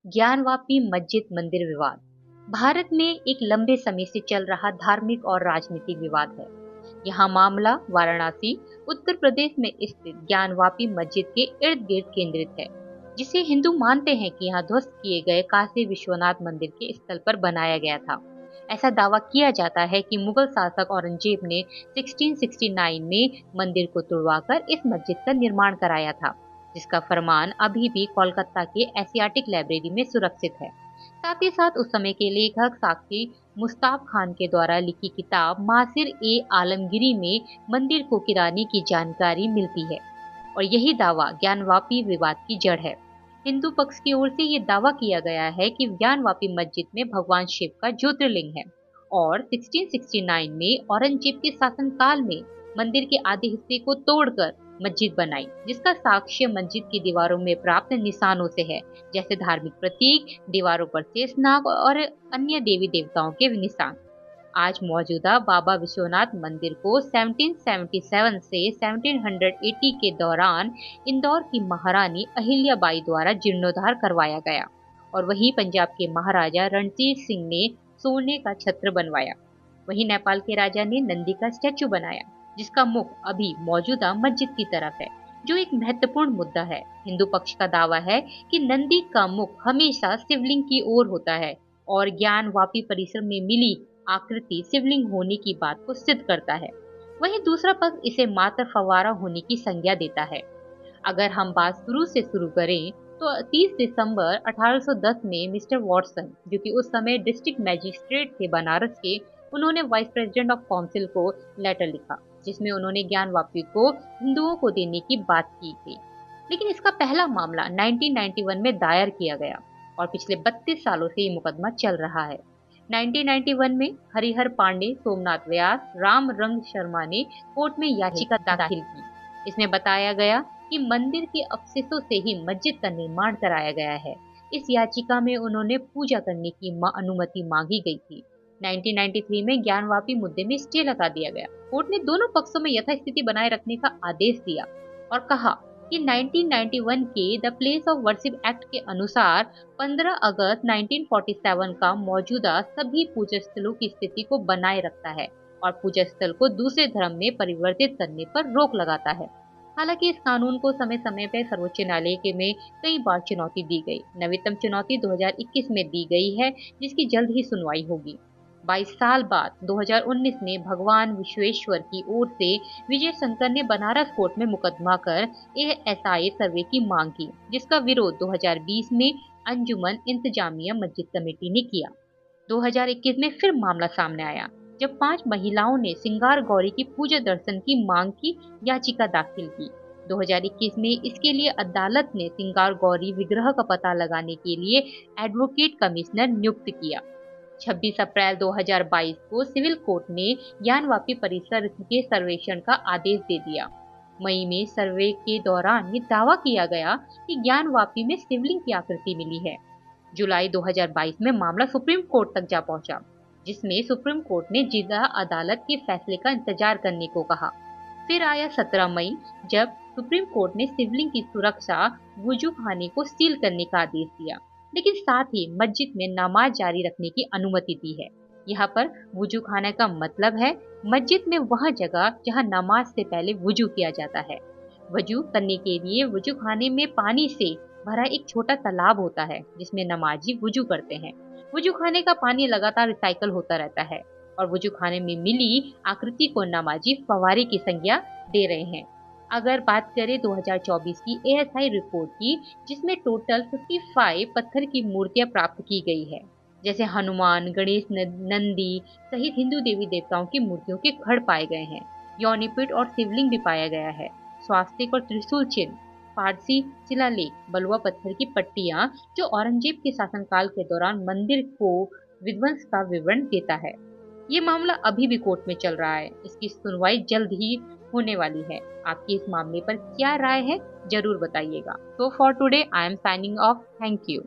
ज्ञानवापी मस्जिद मंदिर विवाद भारत में एक लंबे समय से चल रहा धार्मिक और राजनीतिक विवाद है। यहाँ मामला वाराणसी उत्तर प्रदेश में स्थित ज्ञानवापी मस्जिद के इर्द गिर्द केंद्रित है, जिसे हिंदू मानते हैं कि यहाँ ध्वस्त किए गए काशी विश्वनाथ मंदिर के स्थल पर बनाया गया था। ऐसा दावा किया जाता है कि मुगल शासक औरंगजेब ने 1669 में मंदिर को तुड़वाकर इस मस्जिद का निर्माण कराया था, जिसका फरमान अभी भी कोलकाता के एशियाटिक लाइब्रेरी में सुरक्षित है। साथ ही साथ उस समय के लेखक साकी मुस्ताफ खान के द्वारा लिखी किताब मासिर ए आलमगिरी में मंदिर को गिराने की जानकारी मिलती है, और यही दावा ज्ञानवापी विवाद की जड़ है। हिंदू पक्ष की ओर से ये दावा किया गया है कि ज्ञानवापी मस्जिद में भगवान शिव का ज्योतिर्लिंग है, और 1669 में औरंगजेब के शासनकाल में मंदिर के आधे हिस्से को तोड़कर मस्जिद बनाई, जिसका साक्ष्य मस्जिद की दीवारों में प्राप्त निशानों से है, जैसे धार्मिक प्रतीक, दीवारों पर शेषनाग और अन्य देवी देवताओं के निशान। आज मौजूदा बाबा विश्वनाथ मंदिर को 1777 से 1780 के दौरान इंदौर की महारानी अहिल्याबाई द्वारा जीर्णोद्धार करवाया गया, और वहीं पंजाब के महाराजा रणजीत सिंह ने सोने का छत्र बनवाया। वहीं नेपाल के राजा ने नंदी का स्टैचू बनाया, जिसका मुख अभी मौजूदा मस्जिद की तरफ है, जो एक महत्वपूर्ण मुद्दा है। हिंदू पक्ष का दावा है कि नंदी का मुख हमेशा शिवलिंग की ओर होता है, और ज्ञानवापी परिसर में मिली आकृति शिवलिंग होने की बात को सिद्ध करता है। वहीं दूसरा पक्ष इसे मात्र फव्वारा होने की संज्ञा देता है। अगर हम बात शुरू से शुरू करें तो 30 दिसंबर 1810 में मिस्टर वॉटसन, जो कि उस समय डिस्ट्रिक्ट मैजिस्ट्रेट थे बनारस के, उन्होंने वाइस प्रेसिडेंट ऑफ काउंसिल को लेटर लिखा, जिसमें उन्होंने ज्ञानवापी को हिंदुओं को देने की बात की थी। लेकिन इसका पहला मामला 1991 में दायर किया गया, और पिछले 32 सालों से ये मुकदमा चल रहा है। 1991 में हरिहर पांडे, सोमनाथ व्यास, राम रंग शर्मा ने कोर्ट में याचिका दाखिल की। इसमें बताया गया कि मंदिर के अवशेषों से ही मस्जिद का निर्माण कराया गया है। इस याचिका में उन्होंने पूजा करने की अनुमति मांगी गई थी। 1993 में ज्ञानवापी मुद्दे में स्टे लगा दिया गया। कोर्ट ने दोनों पक्षों में यथास्थिति बनाए रखने का आदेश दिया और कहा कि 1991 के the place of worship act के अनुसार 15 अगस्त 1947 का मौजूदा सभी पूजा स्थलों की स्थिति को बनाए रखता है और पूजा स्थल को दूसरे धर्म में परिवर्तित करने पर रोक लगाता है। हालांकि इस कानून को समय समय पर सर्वोच्च न्यायालय के में कई बार चुनौती दी गई। नवीनतम चुनौती 2021 में दी गई है, जिसकी जल्द ही सुनवाई होगी। 22 साल बाद 2019 में भगवान विश्वेश्वर की ओर से विजय शंकर ने बनारस कोर्ट में मुकदमा कर ASI सर्वे की मांग की, जिसका विरोध 2020 में अंजुमन इंतजामिया मस्जिद कमेटी ने किया। 2021 में फिर मामला सामने आया, जब 5 महिलाओं ने सिंगार गौरी की पूजा दर्शन की मांग की याचिका दाखिल की। 2021 में इसके लिए अदालत ने सिंगार गौरी विग्रह का पता लगाने के लिए एडवोकेट कमिश्नर नियुक्त किया। 26 अप्रैल 2022 को सिविल कोर्ट ने ज्ञानवापी परिसर के सर्वेक्षण का आदेश दे दिया। मई में सर्वे के दौरान ये दावा किया गया कि ज्ञानवापी में शिवलिंग की आकृति मिली है। जुलाई 2022 में मामला सुप्रीम कोर्ट तक जा पहुंचा, जिसमें सुप्रीम कोर्ट ने जिला अदालत के फैसले का इंतजार करने को कहा। फिर आया 17 मई, जब सुप्रीम कोर्ट ने शिवलिंग की सुरक्षा वुजू खाने को सील करने का आदेश दिया, लेकिन साथ ही मस्जिद में नमाज जारी रखने की अनुमति दी है। यहाँ पर वुजू खाने का मतलब है मस्जिद में वह जगह जहाँ नमाज से पहले वुजू किया जाता है। वजू करने के लिए वुजू खाने में पानी से भरा एक छोटा तालाब होता है, जिसमें नमाजी वुजू करते हैं। वुजू खाने का पानी लगातार रिसाइकल होता रहता है, और वुजू खाने में मिली आकृति को नमाजी फव्वारे की संज्ञा दे रहे हैं। अगर बात करें 2024 की ASI रिपोर्ट की, जिसमें टोटल 55 पत्थर की मूर्तियां प्राप्त की गई है, जैसे हनुमान, गणेश, नंदी सहित हिंदू देवी देवताओं की मूर्तियों के खड़ पाए गए हैं। यौनिपीठ और शिवलिंग भी पाया गया है। स्वास्तिक और त्रिशूल चिन्ह, फारसी शिलालेख, बलुआ पत्थर की पट्टियां, जो औरंगजेब के शासनकाल के दौरान मंदिर को विध्वंस का विवरण देता है। ये मामला अभी भी कोर्ट में चल रहा है। इसकी सुनवाई जल्द ही होने वाली है। आपकी इस मामले पर क्या राय है, जरूर बताइएगा। So for today I am signing off. Thank you.